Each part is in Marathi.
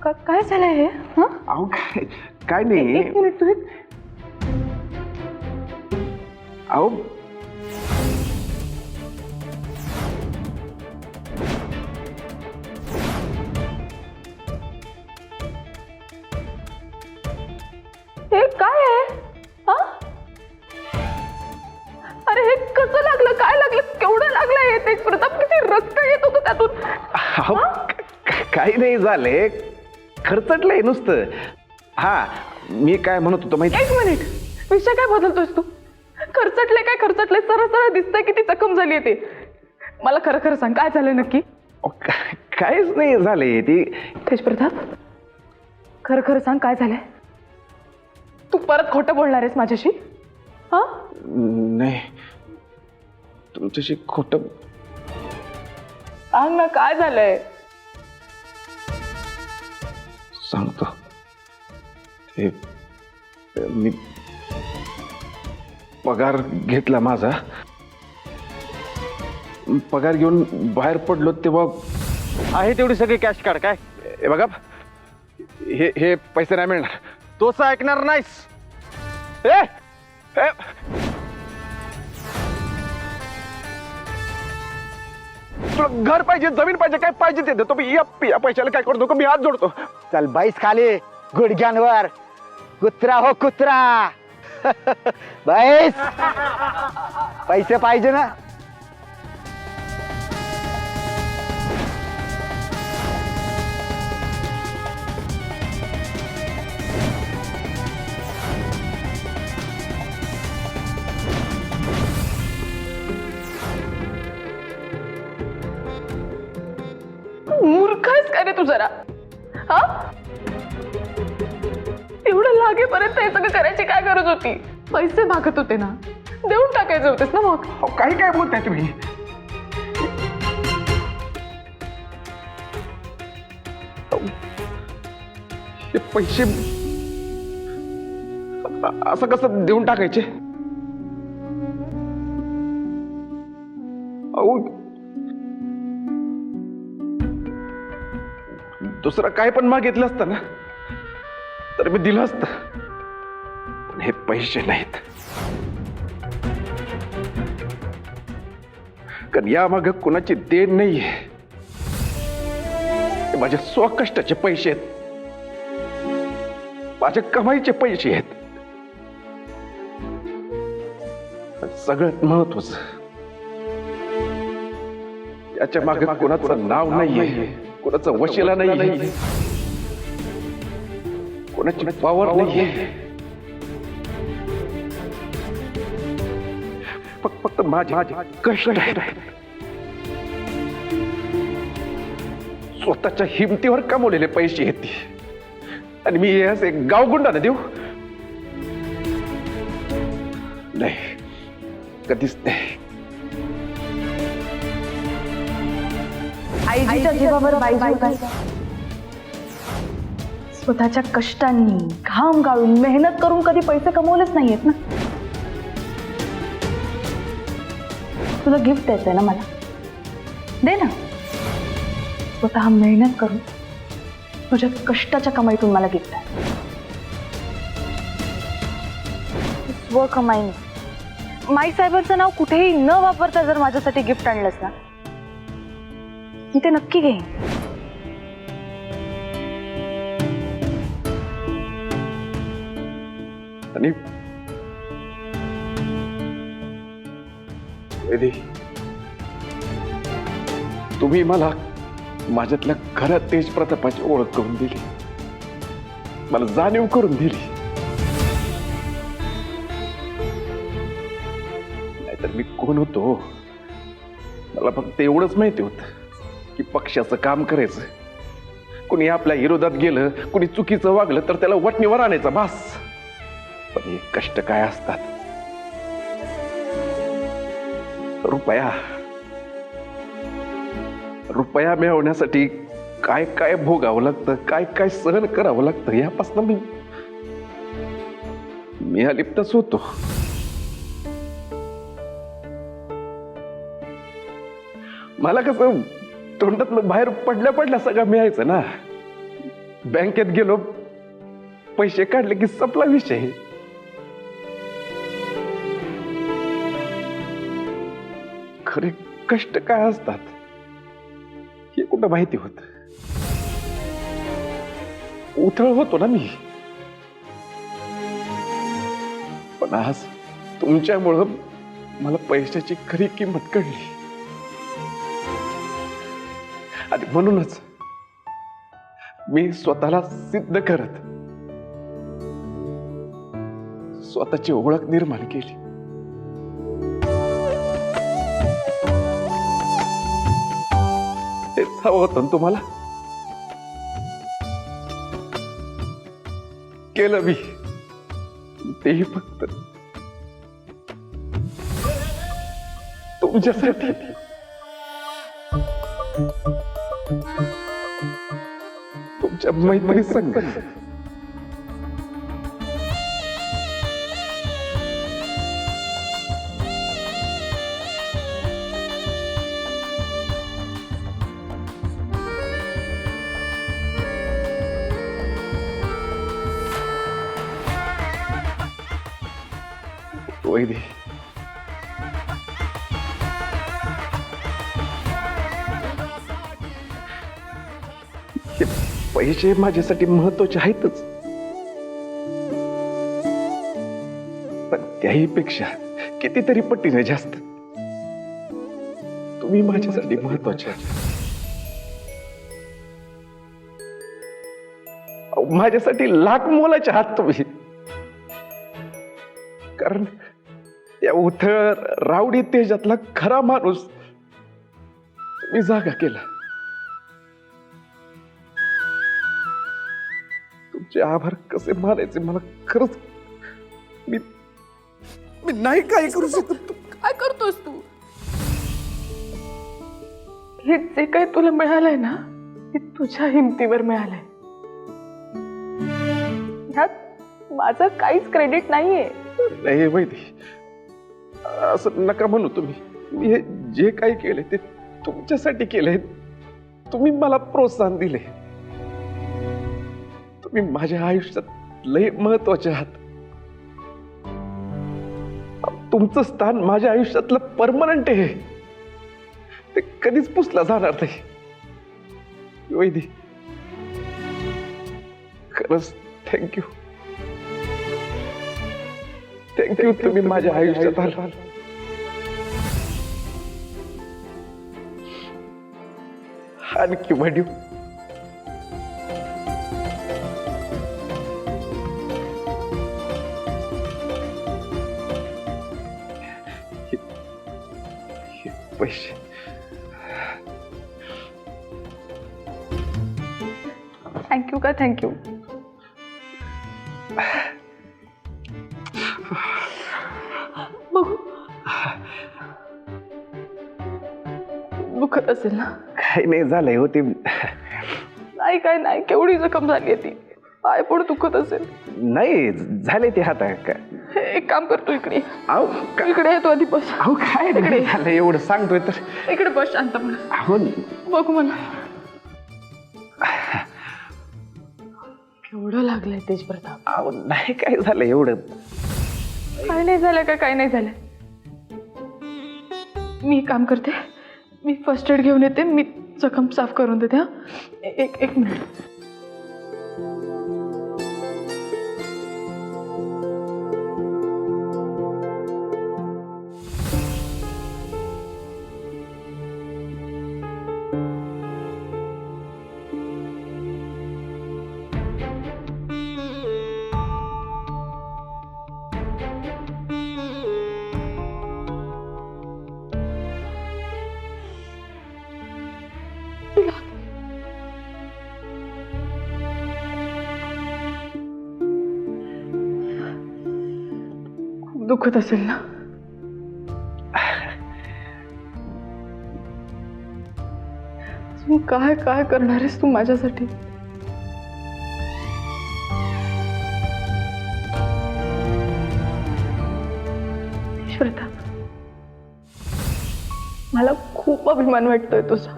काय झालंय हे? अहो काय नाही. एक मिनिट तुम्ही अहो हे काय आहे? हा? अरे हे कसं लागलं? काय लागलं? केवढं लागलं हे? ते प्रताप किती रक्त येत होतं त्यातून. अहो काही नाही झालंय, खरचटलंय नुसतं. हा मी काय म्हणत होतो माहिती. एक मिनिट, विषय काय बदलतोयस तू? खरचटले काय खरचटले? सरळ सरळ दिसतंय किती जखम झाली ते. मला खरं खरं सांग, काय झालं नक्की? काहीच नाही झालंय ती. तेज प्रताप, खरं खरं सांग काय झालंय? तू परत खोटं बोलणार आहेस माझ्याशी? हा? नाही, तुमच्याशी खोटं. सांग ना, काय झालंय? सांगतो. ते मी पगार घेतला माझा. पगार घेऊन बाहेर पडलो तेव्हा आहे तेवढी सगळी कॅश काढ. काय हे बघा, हे पैसे नाही मिळणार. तोच ऐकणार नाहीस. ए, ए, तुला घर पाहिजे, जमीन पाहिजे, काय पाहिजे ते देतो मी. या पैशाला काय करतो, मी हात जोडतो. चल बाईस खाली गुडघ्यांवर. कुत्रा हो कुत्रा. बाईस पैसे पाहिजे ना. मूर्ख आहेस का रे तू जरा? हा? एवढं लागेपर्यंत हे सगळं करायची काय गरज होती? पैसे मागत होते ना, देऊन टाकायचे होतेस ना मग. अहो, काही काय बोलताय तुम्ही? हे पैसे असं कसं देऊन टाकायचे? अहो दुसरं काय पण मागितलं असतं ना तर मी दिलं असतं, पण हे पैसे नाहीत. कारण यामागे कुणाची देण नाहीये. हे माझ्या स्वकष्टाचे पैसे आहेत, माझ्या कमाईचे पैसे आहेत. सगळ्यात महत्वाचं, याच्या मागे कोणाचं नाव नाहीये, कोणाचं वशिला नाहीये, कोणाची पावर नाहीये. फक्त माझे कष्ट आहेत. स्वतःच्या हिमतीवर कमवलेले पैसे आहेत ती. आणि मी असे गावगुंडाने देऊ? नाही, कधीच नाही. आईजीच्या जीवावर बाईजी काय? स्वतःच्या कष्टांनी घाम गाळून मेहनत करून कधी पैसे कमवलेच नाहीयेत ना. तुला गिफ्ट द्यायचंय ना मला, दे ना. स्वतः मेहनत करून तुझ्या कष्टाच्या कमाईतून मला गिफ्ट आहे. स्व कमाईने माई साहेबांचं नाव कुठेही न वापरता जर माझ्यासाठी गिफ्ट आणलंस ना, मी ते नक्की घेईन. आणि वेदी, तुम्ही मला माझ्यातल्या खऱ्या तेज प्रतापाची ओळख करून दिली, मला जाणीव करून दिली. नाहीतर मी कोण होतो? मला फक्त एवढंच माहिती होतं की पक्षाचं काम करायचं. कुणी आपल्या विरोधात गेलं, कुणी चुकीचं वागलं तर त्याला वटणीवर आणायचा बास. पण हे कष्ट काय असतात? रुपया मिळवण्यासाठी काय काय भोगावं लागतं, काय काय सहन करावं लागतं, यापासून मी अलिप्तच होतो. मला कसं तोंडातलं बाहेर पडल्या पडल्या सगळं मिळायचं ना. बँकेत गेलो, पैसे काढले की संपला विषय. खरे कष्ट काय असतात हे कुठं माहिती होत. उथळ होतो ना मी, पण आज तुमच्यामुळं मला पैशाची खरी किंमत कळली. आणि म्हणूनच मी स्वतःला सिद्ध करत स्वतःची ओळख निर्माण केली. तेच हवं होतं ना तुम्हाला. केलं मी, तेही फक्त तुमच्यासाठी. तुमच्या मैत्री संग. वैदी, हे पैसे माझ्यासाठी महत्वाचे आहेतच, पण त्याही पेक्षा कितीतरी पटीने जास्त तुम्ही माझ्यासाठी महत्वाचे आहात. माझ्यासाठी लाख मोलाचे आहात तुम्ही. कारण त्या उथळ रावडी तेजातला खरा माणूस तुम्ही जागा केला. तुमचे आभार कसे मानायचे मला खरंच मी नाही काय करू शकत. काय करतोस तू? हे जे काही तुला मिळालंय ना, ते तुझ्या हिमतीवर मिळालंय. ह्यात माझं काहीच क्रेडिट नाहीये. नाही वैदी, असं नका म्हणू तुम्ही. मी हे जे काही केले ते तुमच्यासाठी केले. तुम्ही मला प्रोत्साहन दिले. तुम्ही माझ्या आयुष्यात लय महत्वाचे आहात. तुमचं स्थान माझ्या आयुष्यातलं परमनंट आहे, ते कधीच पुसला जाणार नाही. वैदी, खरंच थँक्यू. थँक्यू, तुम्ही माझ्या आयुष्यात आला. आणखी वडील पैसे थँक्यू का थँक्यू. बघू, दुखत असेल ना? काही नाही झालंय होते. नाही काय नाही, केवढी जखम झाली ती. पाय पण दुखत असेल. नाही झाले ते हाता काय. एक काम करतो, इकडे अहो इकडे येतो आधी. बस. अहो काय इकडे झालं एवढं सांगतोय तर. इकडे बस शांतपणे. अहो बघू मला केवढं लागलंय तेज प्रताप. अहो नाही काय झालं एवढं. काय नाही झालं का? काय नाही झालं. मी काम करते, मी फर्स्ट एड घेऊन येते, मी जखम साफ करून देते. हा, एक मिनिट. खूप दुखत असेल ना? तू काय काय करणार आहेस तू माझ्यासाठी? श्वेता, मला खूप अभिमान वाटतोय तुझा.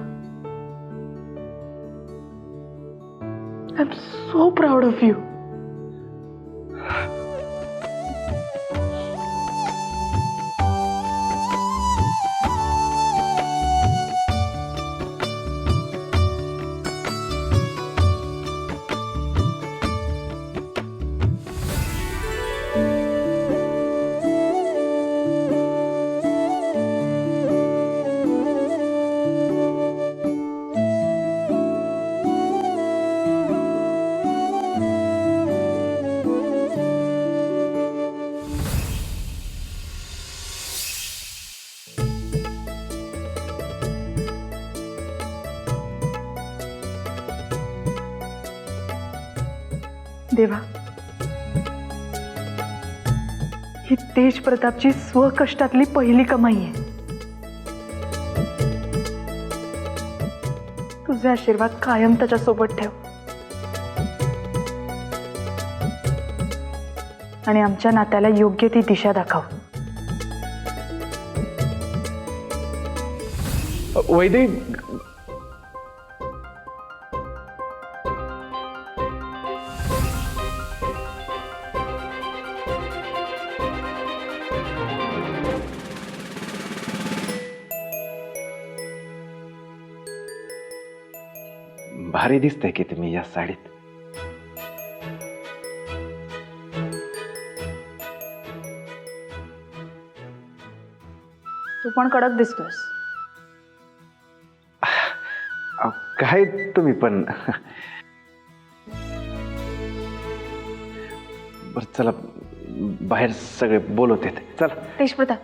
I am so proud of you. देवा, ही तेज प्रतापची स्वकष्टातली पहिली कमाई आहे. तुझे आशीर्वाद कायम त्याच्या सोबत ठेव आणि आमच्या नात्याला योग्य ती दिशा दाखव. वैदे, भारी दिसतंय की तुम्ही या साडीत. तू पण कडक दिसतोयस. काय तुम्ही पण. बर चला, बाहेर सगळे बोलत आहेत. चला. तेज प्रताप,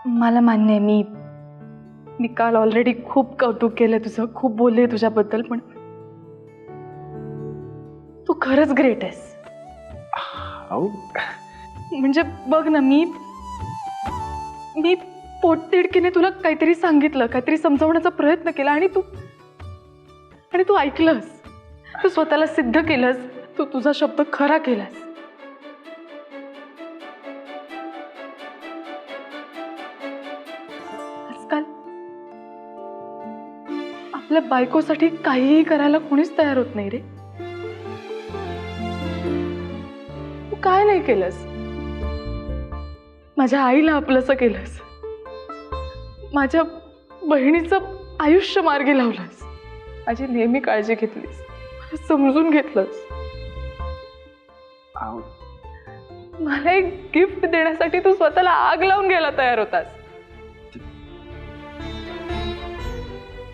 मला मान्य आहे, मी काल ऑलरेडी खूप कौतुक केलं तुझं, खूप बोलले तुझ्याबद्दल, पण तू खरंच ग्रेट आहेस. अहो, म्हणजे बघ ना, मी पोटतिडकीने तुला काहीतरी सांगितलं, काहीतरी समजावण्याचा प्रयत्न केला आणि तू ऐकलंस. तू स्वतःला सिद्ध केलंस. तू तुझा शब्द खरा केलास. आजकाल आपल्या बायकोसाठी काहीही करायला कोणीच तयार होत नाही रे. तू काय नाही केलंस. माझ्या आईला आपलंसं केलंस. माझ्या बहिणीचं आयुष्य मार्गी लावलंस. माझी नेहमी काळजी घेतलीस. मला समजून घेतलंस. मला एक गिफ्ट देण्यासाठी तू स्वतःला आग लावून घ्यायला तयार होतास.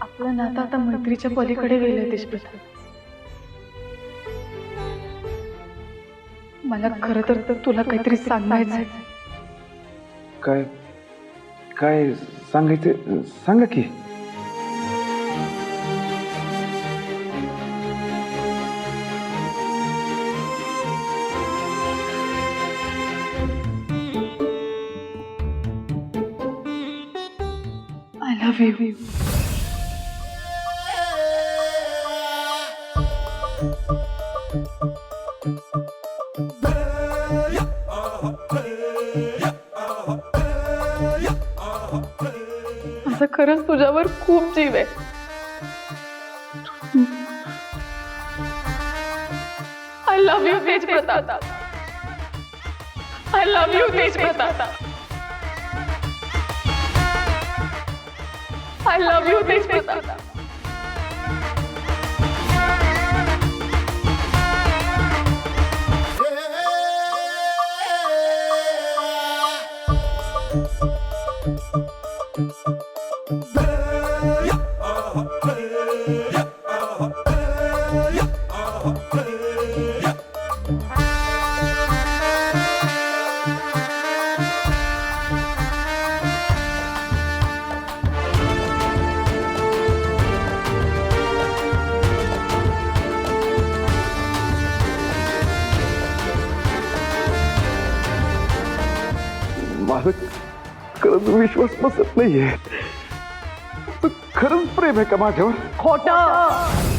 आपलं नातं आता मैत्रीच्या पलीकडे गेलंय तेज प्रताप. मला खरं तर तुला काहीतरी सांगायचंय. काय काय सांगायचं सांगा की. I love you. माझा खरंच तुझ्यावर खूप जीव आहे. आय लव्ह यू तेज प्रताप. आय लव्ह यू तेज प्रताप. आय लव्ह यू तेज प्रताप. माझं खरंच विश्वास बसत नाहीये. खरंच प्रेम आहे का माझ्यावर? खोटं.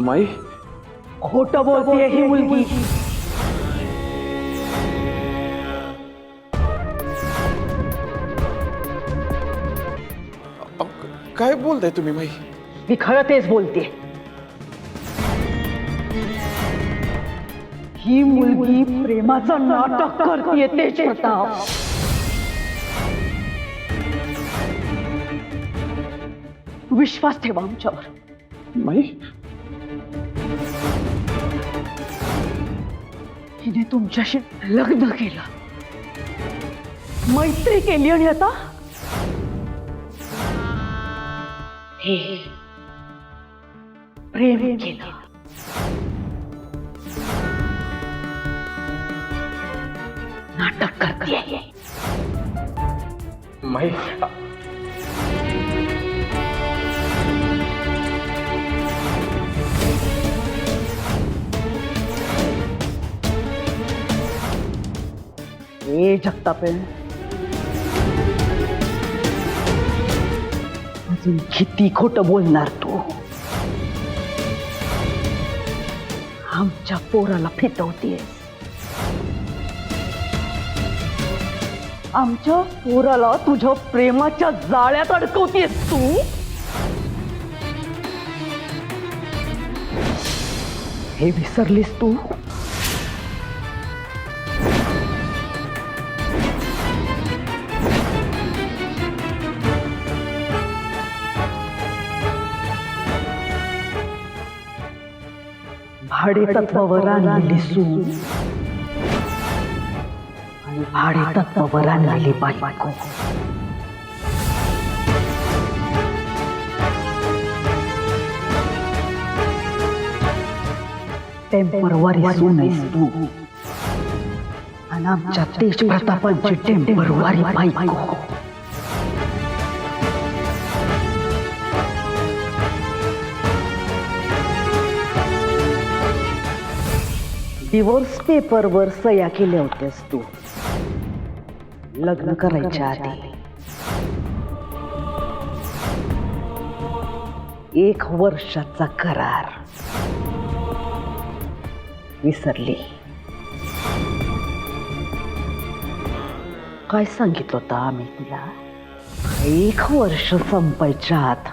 माई खोटं बोलते ही मुलगी. काय बोलताय तुम्ही माई? मी खरं तेच बोलते. ही मुलगी प्रेमाचं नाटक करते तेज प्रताप. विश्वास ठेवा आमच्यावर. माई हिने तुमच्याशी लग्न केलं, मैत्री केली आणि आता हे प्रेम केलं. नाटक करते. माई ए जगतापे, अजून किती खोटं बोलणार तू? आमच्या पोराला फितवतेस. आमच्या पोराला तुझ्या प्रेमाच्या जाळ्यात अडकवतेस तू. हे विसरलीस तू? भाडे तत्वावर आणलेली सून आणि भाडे तत्वावर आणलेली बायको. टेम्परवारी सून आहेस तू आणि आमच्या तेज प्रतापांची टेम्परवारी बायको. डिवोर्स पेपरवर सह्या केल्या होत्यास तू लग्न करायच्या आधी. 1 वर्षाचा करार विसरली? काय सांगितलं होतं आम्ही तुला? 1 वर्ष संपायच्या आत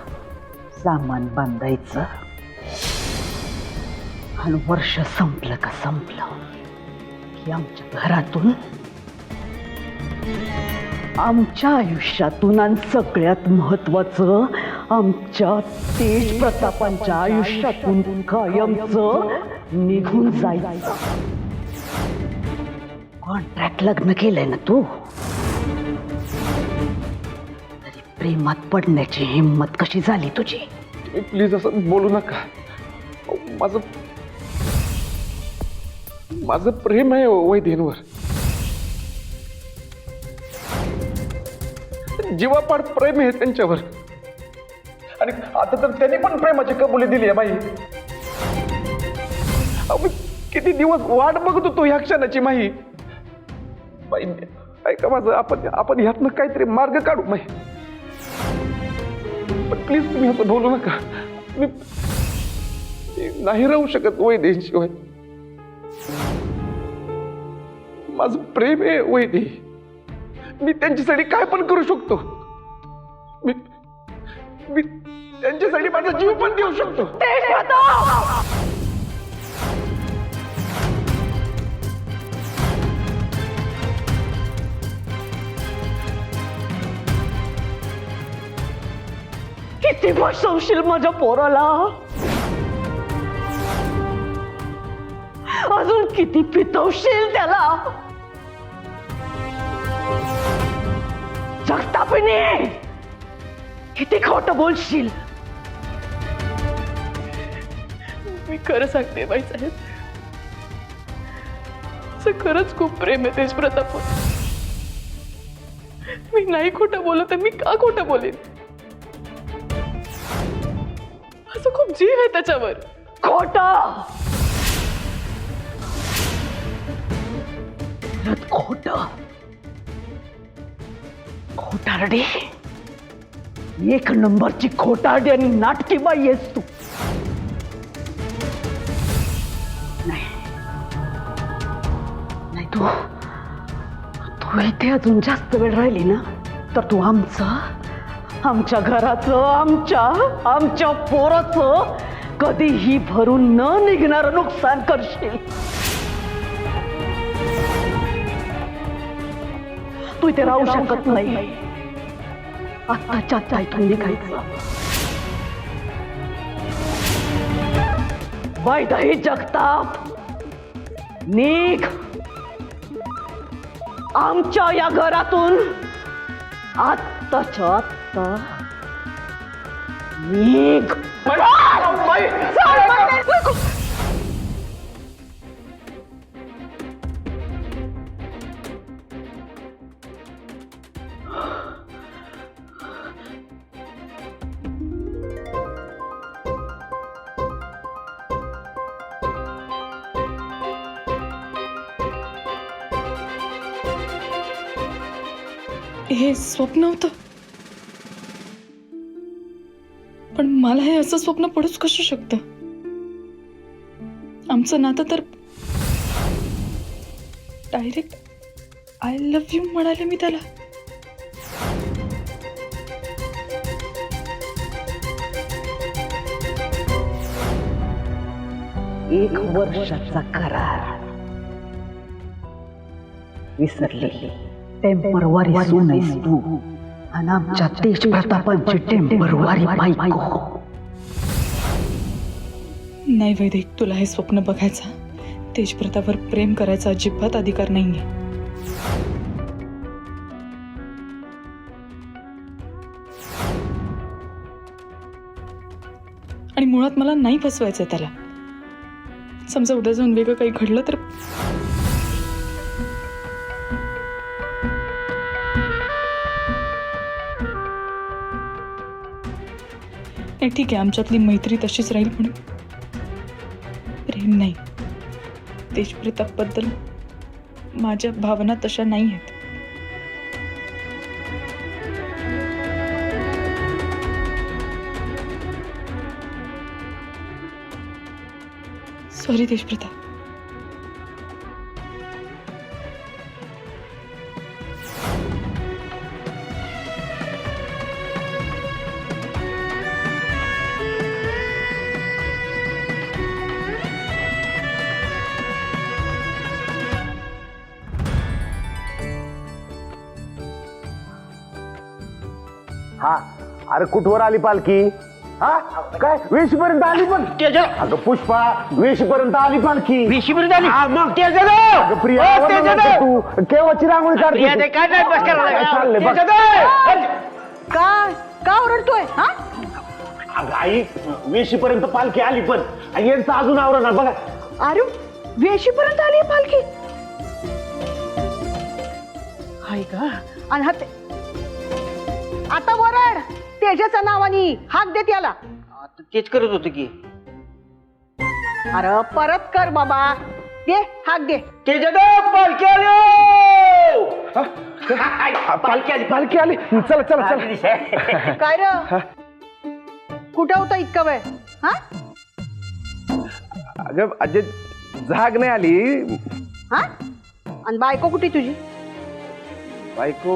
सामान बांधायचं आणि वर्ष संपलं का संपलं की आमच्या घरातून, आमच्या आयुष्यातून आणि सगळ्यात महत्वाचं आमच्या तेज प्रतापांच्या आयुष्यातून कायमचं निघून जायचं. कॉन्ट्रॅक्ट लग्न केलंय ना तू, तरी प्रेमात पडण्याची हिंमत कशी झाली तुझी? प्लीज असं बोलू नका. माझं प्रेम आहे वैदेंवर. जीवापाड प्रेम आहे त्यांच्यावर. आणि आता तर त्यांनी पण प्रेमाची कबुली दिली आहे बाई. मी किती दिवस वाट बघत होतो ह्या क्षणाची माही. बाई ऐका माझं, आपण ह्यातनं काहीतरी मार्ग काढू माही. पण प्लीज तुम्ही असं बोलू नका. मी नाही राहू शकत वैदेंशिवाय. माझं प्रेम आहे वैदे. मी त्यांच्यासाठी काय पण करू शकतो. मी त्यांच्यासाठी माझा जीव पण देऊ शकतो. किती फसवशील माझ्या पोराला? अजून किती पितवशील त्याला? जगतापणे किती खोटं बोलशील? मी खरं सांगते बाईसाहेब, असं खरंच खूप प्रेम आहे तेज प्रताप. मी नाही खोटं बोलत तर मी का खोटं बोलेन? असं खूप जीव आहे त्याच्यावर. खोटं खोटं खोटारडी, 1 नंबरची खोटारडी आणि नाटकी बाई आहेस तू. तू इथे अजून जास्त वेळ राहिली ना तर तू आमच्या घराचं आमच्या पोराचं कधीही भरून न निघणारं नुकसान करशील. तू इथे राहू शकत नाही. आत्ताच्या आत्ता इथून निघायचं. वैदेही जगताप, निघ आमच्या या घरातून. आत्ताच्या आत्ता निघ. हे स्वप्न होतं, पण मला हे असं स्वप्न पडूच कसं शकतं. आमचं नातं तर डायरेक्ट आय लव्ह यू म्हणाले मी त्याला. एक वर्षाचा करार विसरलेली टेम्परवारी सून आहेस तू आणि आमच्या तेजप्रतापांची टेम्परवारी बायको. नाही वैदेक, तुला हे स्वप्न बघायचा, तेजप्रतापवर प्रेम करायचा अजिबात अधिकार नाहीये. आणि मुळात मला नाही फसवायचंय त्याला. समजा उद्या जाऊन वेगळं काही घडलं तर ठीक आहे, आमच्यातली मैत्री तशीच राहील, पण प्रेम नाही. तेजप्रताप बद्दल माझ्या भावना तशा नाही आहेत. सॉरी तेजप्रताप. हा अरे कुठवर आली पालखी? हा काय वेशीपर्यंत आली? पण अगं पुष्पा, वेशीपर्यंत आली पालखी. वेशीपर्यंत आली? हा मग अगं प्रिया, तू केव्हाची रांगोळी काढते? का ओरडतोय? हा अगं आई, वेशीपर्यंत पालखी आली, पण यांचं अजून आवरण बघा. अरे वेशीपर्यंत आली पालखी? हाय का? आणि आता वरड तेजाच्या नावानी हाक दे त्याला. तेच करत होतो की. अरे परत कर बाबा, दे हाक दे. पालखी आली. चला चला चला. काय र कुठं होता इतका वेळ? हा अगं अजय, झाग नाही आली. हा आणि बायको कुठे तुझी? बायको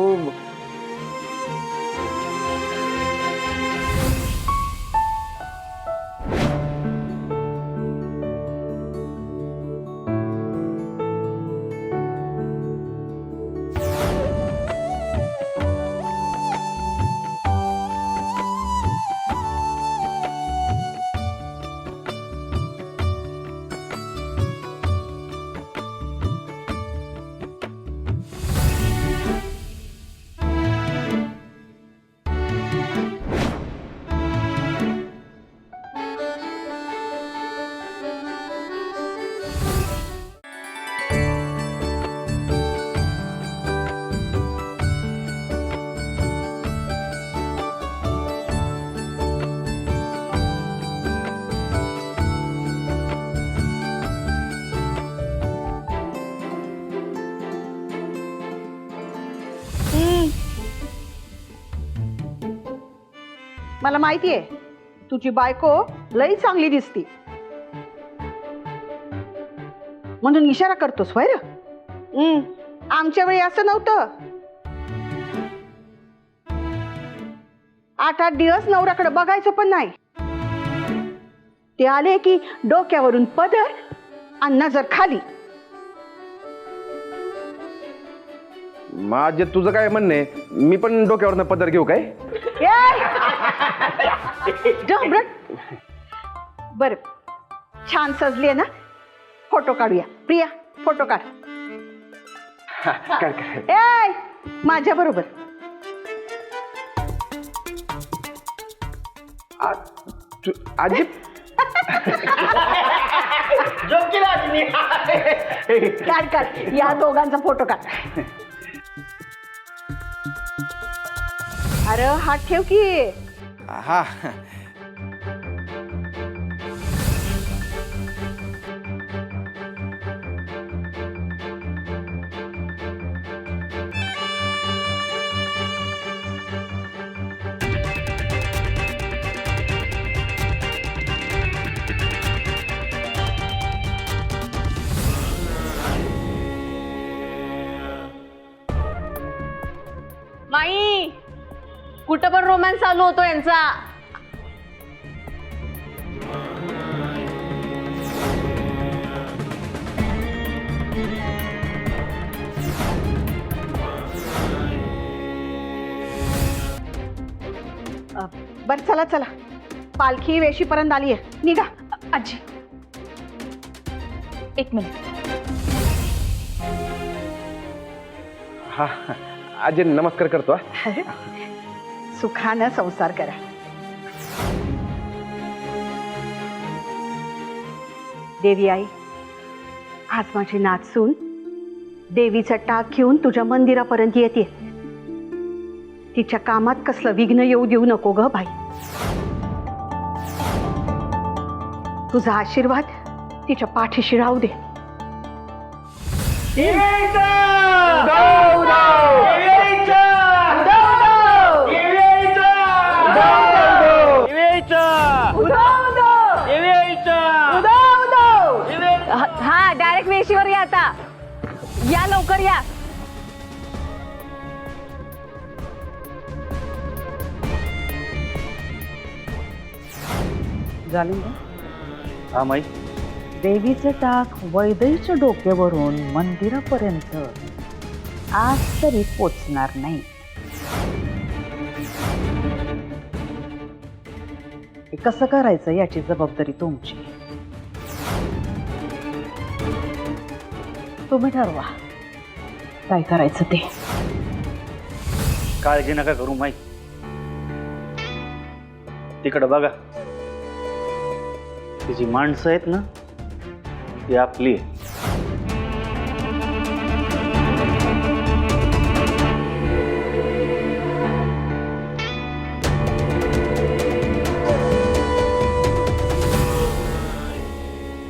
मला माहितीये तुझी बायको लई चांगली दिसती म्हणून इशारा करतोस होय र? आमच्या वेळी असं नव्हतं. 8-8 दिवस नवऱ्याकडे बघायचं पण नाही. ते आले की डोक्यावरून पदर आणि नजर खाली. माझे तुझं काय म्हणणं आहे? मी पण डोक्यावरनं पदर घेऊ काय? बर, छान सजली ना, फोटो काढूया. प्रिया, फोटो काढ. ए माझ्या बरोबर. आजी काढ काढ, या दोघांचा फोटो काढ. अरे हात ठेव की. हा माई, कुठं पण रोमॅन्स चालू होतो यांचा. बर चला चला, पालखी वेशीपर्यंत आली आहे, निघा. आजी, एक मिनिट. हा आजी नमस्कार करतो. सुखानं संसार करा. देवी आई, आज माझी नाचसून देवीचा टाक घेऊन तुझ्या मंदिरापर्यंत येते. तिच्या कामात कसलं विघ्न येऊ देऊ नको ग बाई. तुझा आशीर्वाद तिच्या पाठीशी राहू दे. हा, डायरेक्ट वेशीवर या आता. या लवकर या. झाली हा माई. देवीचे टाक वैदईच्या डोक्यावरून मंदिरापर्यंत आज तरी पोचणार नाही. हे कसं करायचं याची जबाबदारी तुमची. तुम्ही ठरवा काय करायचं ते. काळजी नका करू माई. तिकडं बघा, ती जी माणसं आहेत ना ती आपली आहे.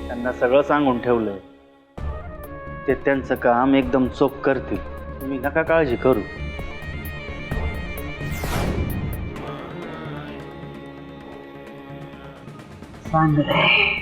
त्यांना सगळं सांगून ठेवलंय. ते त्यांचं काम एकदम चोख करतील. तुम्ही नका काळजी करू. चांगलंय.